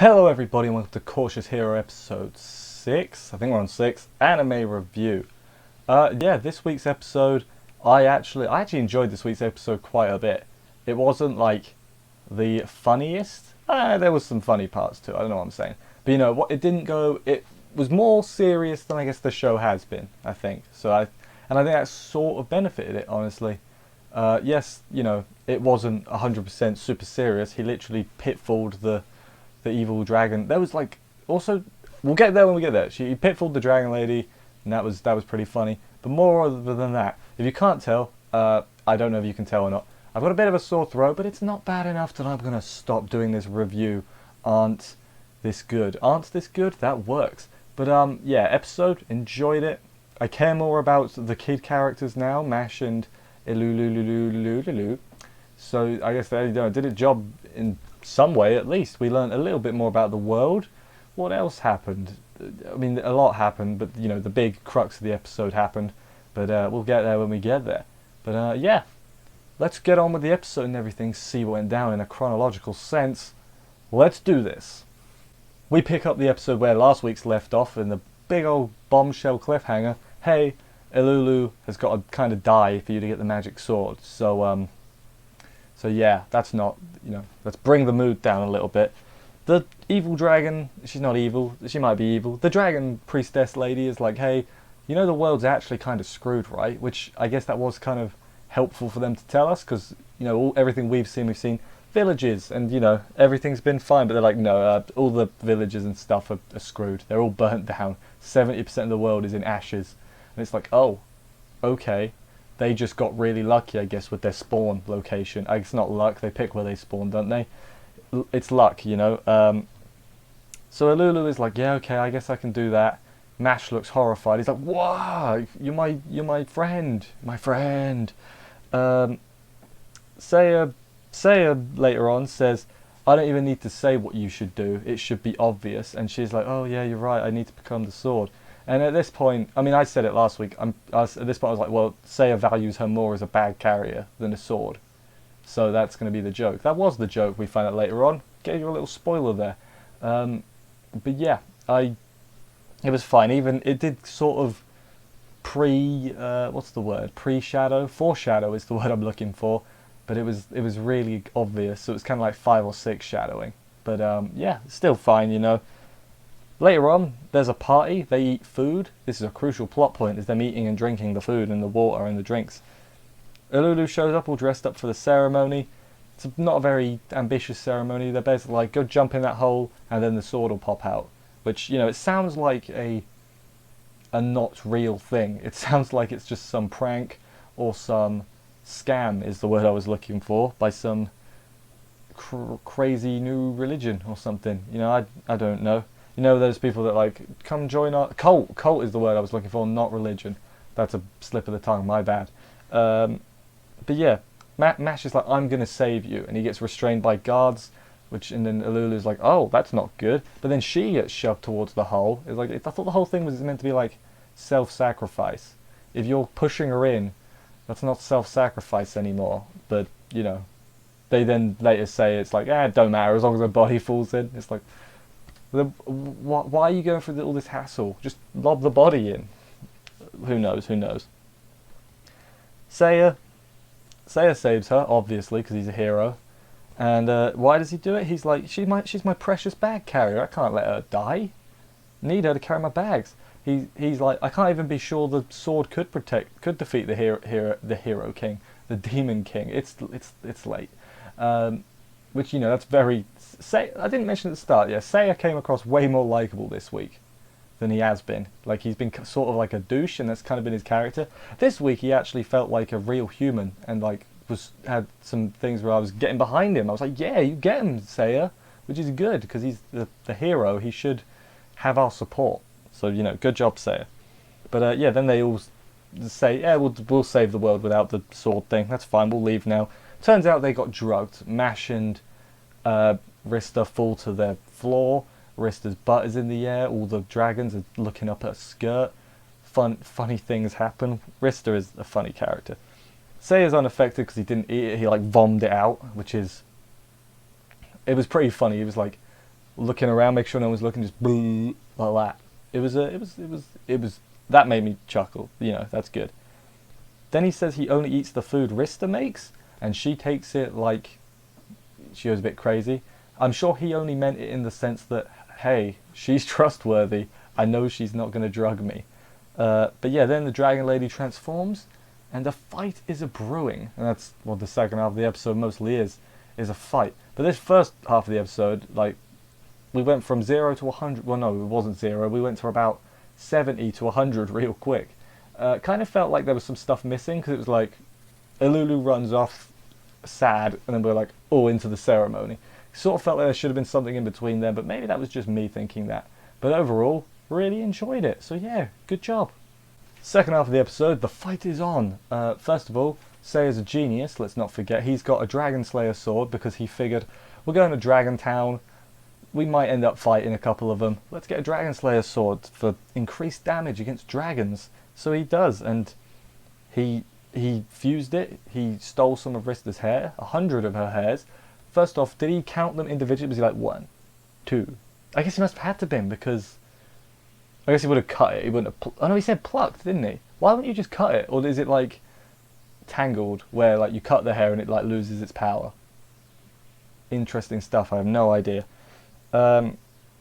Hello everybody and welcome to Cautious Hero episode 6, I think we're on 6, anime review. Yeah, this week's episode, I actually enjoyed this week's episode quite a bit. It wasn't like the funniest, there was some funny parts too, I don't know what I'm saying. But you know, it didn't go, it was more serious than I guess the show has been, I think. I think that sort of benefited it, honestly. Yes, you know, it wasn't 100% super serious, he literally pitfalled the evil dragon. There was like also we'll get there when we get there. She pitfalled the dragon lady, and that was pretty funny. But more other than that, if you can't tell, I don't know if you can tell or not. I've got a bit of a sore throat, but it's not bad enough that I'm gonna stop doing this review. Aren't this good? Aren't this good? That works. But yeah, episode enjoyed it. I care more about the kid characters now, Mash and Ilulululululu. So I guess they did a job in some way at least. We learned a little bit more about the world. What else happened? I mean, a lot happened, but you know, the big crux of the episode happened. But we'll get there when we get there. But yeah, let's get on with the episode and everything, see what went down in a chronological sense. Let's do this. We pick up the episode where last week's left off in the big old bombshell cliffhanger. Hey, Elulu has got to kind of die for you to get the magic sword. So yeah, that's not, you know, let's bring the mood down a little bit. The evil dragon, she's not evil, she might be evil. The dragon priestess lady is like, hey, you know the world's actually kind of screwed, right? Which I guess that was kind of helpful for them to tell us, because, you know, everything we've seen villages, and, you know, everything's been fine. But they're like, no, all the villages and stuff are screwed. They're all burnt down. 70% of the world is in ashes. And it's like, oh, okay. They just got really lucky, I guess, with their spawn location. It's not luck, they pick where they spawn, don't they? It's luck, you know. So Elulu is like, yeah, okay, I guess I can do that. Mash looks horrified. He's like, wow, you're my friend, my friend. Saya later on says, I don't even need to say what you should do. It should be obvious. And she's like, oh yeah, you're right. I need to become the sword. And at this point, I mean, I said it last week. At this point, I was like, well, Saya values her more as a bag carrier than a sword. So that's going to be the joke. That was the joke. We find out later on. Gave you a little spoiler there. But yeah, it was fine. Even it did sort of what's the word? Pre-shadow? Foreshadow is the word I'm looking for. But it was really obvious. So it was kind of like 5 or 6 shadowing. But yeah, still fine, you know. Later on, there's a party, they eat food. This is a crucial plot point, is them eating and drinking the food and the water and the drinks. Elulu shows up all dressed up for the ceremony. It's not a very ambitious ceremony. They're basically like, go jump in that hole and then the sword will pop out. Which, you know, it sounds like a not real thing. It sounds like it's just some prank or some scam is the word I was looking for, by some crazy new religion or something. You know, I don't know. You know, those people that like, come join our cult. Cult is the word I was looking for, not religion. That's a slip of the tongue, my bad. But yeah, Mash is like, I'm gonna save you, and he gets restrained by guards, and then Elulu's like, oh, that's not good. But then she gets shoved towards the hole. It's like, I thought the whole thing was meant to be like self-sacrifice. If you're pushing her in, that's not self-sacrifice anymore. But you know, they then later say it's like, it don't matter as long as her body falls in. It's like, why are you going through all this hassle? Just lob the body in. Who knows? Who knows? Saya saves her, obviously, because he's a hero. And why does he do it? He's like, she's my precious bag carrier. I can't let her die. Need her to carry my bags. He's like, I can't even be sure the sword could defeat the hero king, the demon king. It's late. Which, you know, that's very... I didn't mention at the start, yeah, Saya came across way more likeable this week than he has been. Like, he's been sort of like a douche, and that's kind of been his character. This week, he actually felt like a real human, and like, had some things where I was getting behind him. I was like, yeah, you get him, Saya, which is good, because he's the hero. He should have our support. So, you know, good job, Saya. But yeah, then they all say, yeah, we'll save the world without the sword thing. That's fine, we'll leave now. Turns out they got drugged. Mash and Rista fall to their floor. Rista's butt is in the air. All the dragons are looking up at her skirt. Funny things happen. Rista is a funny character. Saya's unaffected because he didn't eat it. He like vommed it out, which is... It was pretty funny. He was like, looking around, make sure no one's looking, just like that. It was that made me chuckle. That's good. Then he says he only eats the food Rista makes, and she takes it like she was a bit crazy. I'm sure he only meant it in the sense that, hey, she's trustworthy. I know she's not going to drug me. But yeah, then the dragon lady transforms, and the fight is a brewing. And that's what the second half of the episode mostly is a fight. But this first half of the episode, like, we went from 0 to 100. Well, no, it wasn't 0. We went to about 70 to 100 real quick. Kind of felt like there was some stuff missing, because it was like, Elulu runs off sad, and then we're like, oh, into the ceremony. Sort of felt like there should have been something in between there, but maybe that was just me thinking that. But overall, really enjoyed it. So yeah, good job. Second half of the episode, the fight is on. First of all, Seiya's a genius, let's not forget. He's got a Dragon Slayer sword because he figured, we're going to Dragon Town, we might end up fighting a couple of them. Let's get a Dragon Slayer sword for increased damage against dragons. So he does, and he fused it. He stole some of Rista's hair, 100 of her hairs. First off, did he count them individually? Was he like 1, 2? I guess he must have had to been, because I guess he would have cut it. He wouldn't have. Oh no, he said plucked, didn't he? Why wouldn't you just cut it? Or is it like tangled, where like you cut the hair and it like loses its power? Interesting stuff. I have no idea.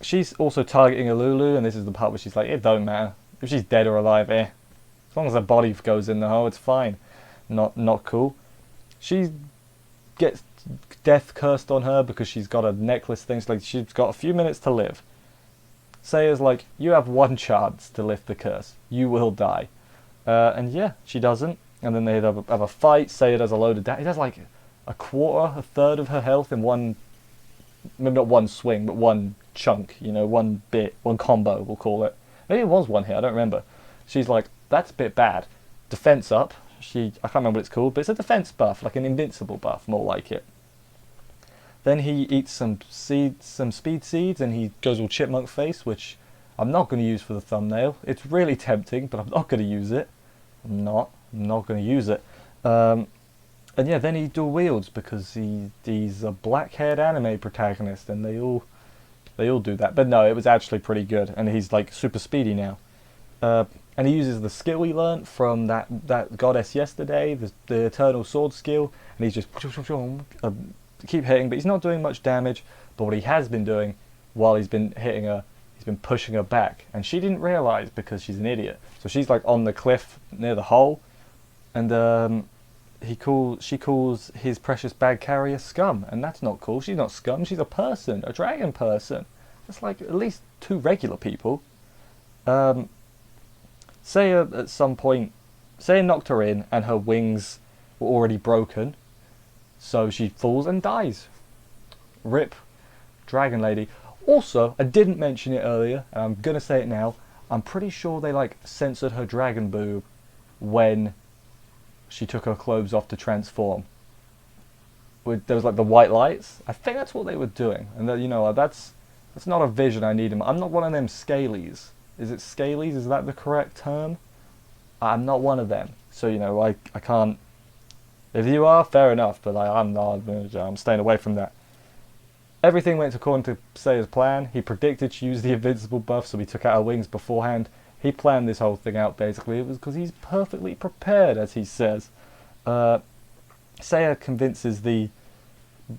She's also targeting Elulu, and this is the part where she's like, it don't matter if she's dead or alive. As long as her body goes in the hole, it's fine. Not cool. She gets death cursed on her because she's got a necklace thing. So like, she's got a few minutes to live. Seiya's like, you have 1 chance to lift the curse. You will die. And yeah, she doesn't. And then they have a fight. Seiya does a load of damage. He does like a quarter, a third of her health in one, maybe not one swing, but one chunk. One bit, one combo, we'll call it. Maybe it was one hit, I don't remember. She's like, that's a bit bad. Defense up. I can't remember what it's called, but it's a defense buff, like an invincible buff, more like it. Then he eats some speed seeds, and he goes all chipmunk face, which I'm not going to use for the thumbnail. It's really tempting, but I'm not going to use it. I'm not going to use it. And yeah, then he dual wields because he's a black-haired anime protagonist, and they all do that. But no, it was actually pretty good, and he's like super speedy now. And he uses the skill he learnt from that goddess yesterday, the Eternal Sword skill, and he's just keep hitting, but he's not doing much damage. But what he has been doing while he's been hitting her, he's been pushing her back, and she didn't realise because she's an idiot. So she's like on the cliff near the hole, and she calls his precious bag carrier scum, and that's not cool. She's not scum. She's a person, a dragon person. That's like at least 2 regular people. Seiya at some point, Seiya knocked her in, and her wings were already broken, so she falls and dies. Rip, Dragon Lady. Also, I didn't mention it earlier, and I'm gonna say it now. I'm pretty sure they like censored her dragon boob when she took her clothes off to transform. There was like the white lights. I think that's what they were doing, and that's not a vision I need. I'm not one of them scalies. Is it scalies? Is that the correct term? I'm not one of them, so I can't. If you are, fair enough, but I'm not. I'm staying away from that. Everything went according to Seiya's plan. He predicted she used the invincible buff, so he took out her wings beforehand. He planned this whole thing out, basically. It was because he's perfectly prepared, as he says. Seiya convinces the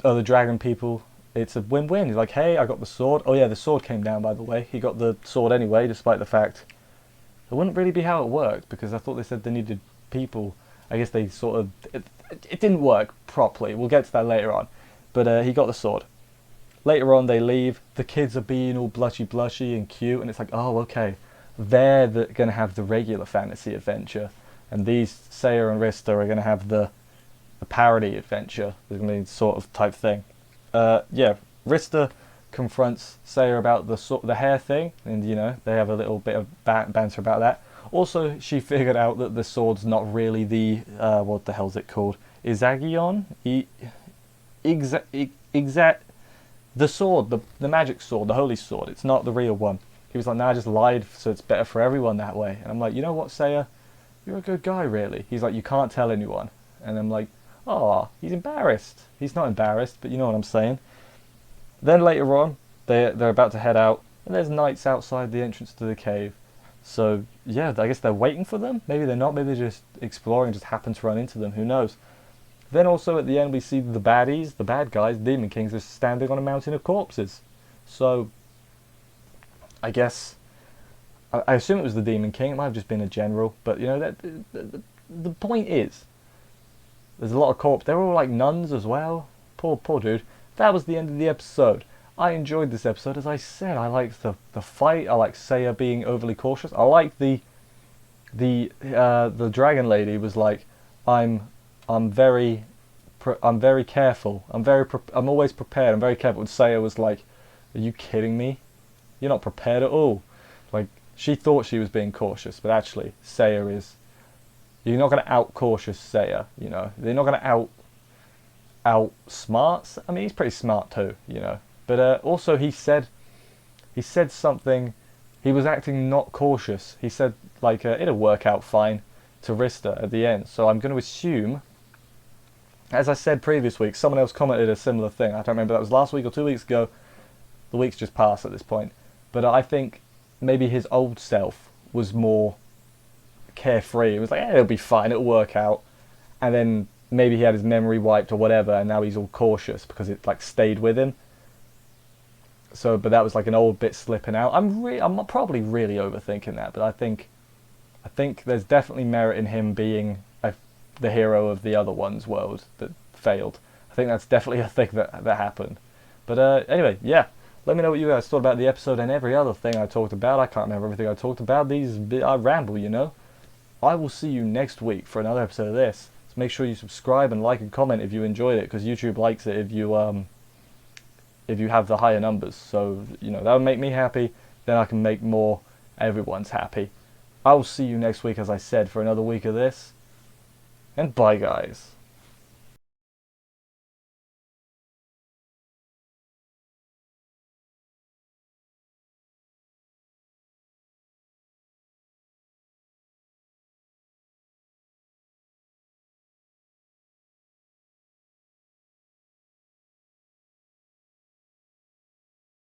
other dragon people it's a win-win. He's like, hey, I got the sword. Oh yeah, the sword came down, by the way. He got the sword anyway, despite the fact it wouldn't really be how it worked, because I thought they said they needed people. I guess they sort of... It didn't work properly. We'll get to that later on. But he got the sword. Later on, they leave. The kids are being all blushy and cute, and it's like, oh, okay. They're going to have the regular fantasy adventure, and these, Seiya and Rista, are going to have the parody adventure. They're going to be sort of type thing. Yeah, Rista confronts Seiya about the hair thing, and they have a little bit of banter about that. Also, she figured out that the sword's not really the what the hell's it called? Izagion? The sword, the magic sword, the holy sword. It's not the real one. He was like, nah, I just lied, so it's better for everyone that way. And I'm like, you know what, Seiya? You're a good guy, really. He's like, you can't tell anyone. And I'm like, oh, he's embarrassed. He's not embarrassed, but you know what I'm saying. Then later on, they're about to head out, and there's knights outside the entrance to the cave. So yeah, I guess they're waiting for them. Maybe they're not. Maybe they're just exploring, just happen to run into them. Who knows? Then also at the end we see the baddies, the bad guys, Demon Kings, are standing on a mountain of corpses. So I guess I assume it was the Demon King. It might have just been a general, but you know that the point is, there's a lot of corpses. They're all like nuns as well. Poor dude. That was the end of the episode. I enjoyed this episode. As I said, I liked the fight. I like Seiya being overly cautious. I like the dragon lady was like, I'm very careful. I'm always prepared. I'm very careful. And Seiya was like, are you kidding me? You're not prepared at all. Like, she thought she was being cautious, but actually Seiya is. You're not going to out cautious Seiya. You know, they're not going to out smart. I mean, he's pretty smart too. You know. But also he said something. He was acting not cautious. He said like it'll work out fine to Rista at the end. So I'm going to assume, as I said previous week, someone else commented a similar thing. I don't remember if that was last week or 2 weeks ago. The week's just passed at this point. But I think maybe his old self was more carefree. It was like, it'll be fine. It'll work out. And then maybe he had his memory wiped or whatever, and now he's all cautious because it like stayed with him. So, but that was like an old bit slipping out. I'm probably really overthinking that, but I think there's definitely merit in him being the hero of the other one's world that failed. I think that's definitely a thing that happened. But anyway, yeah. Let me know what you guys thought about the episode and every other thing I talked about. I can't remember everything I talked about. I ramble, you know. I will see you next week for another episode of this. So make sure you subscribe and like and comment if you enjoyed it, because YouTube likes it if you have the higher numbers. So, you know, that would make me happy. Then I can make more. Everyone's happy. I will see you next week, as I said, for another week of this. And bye, guys.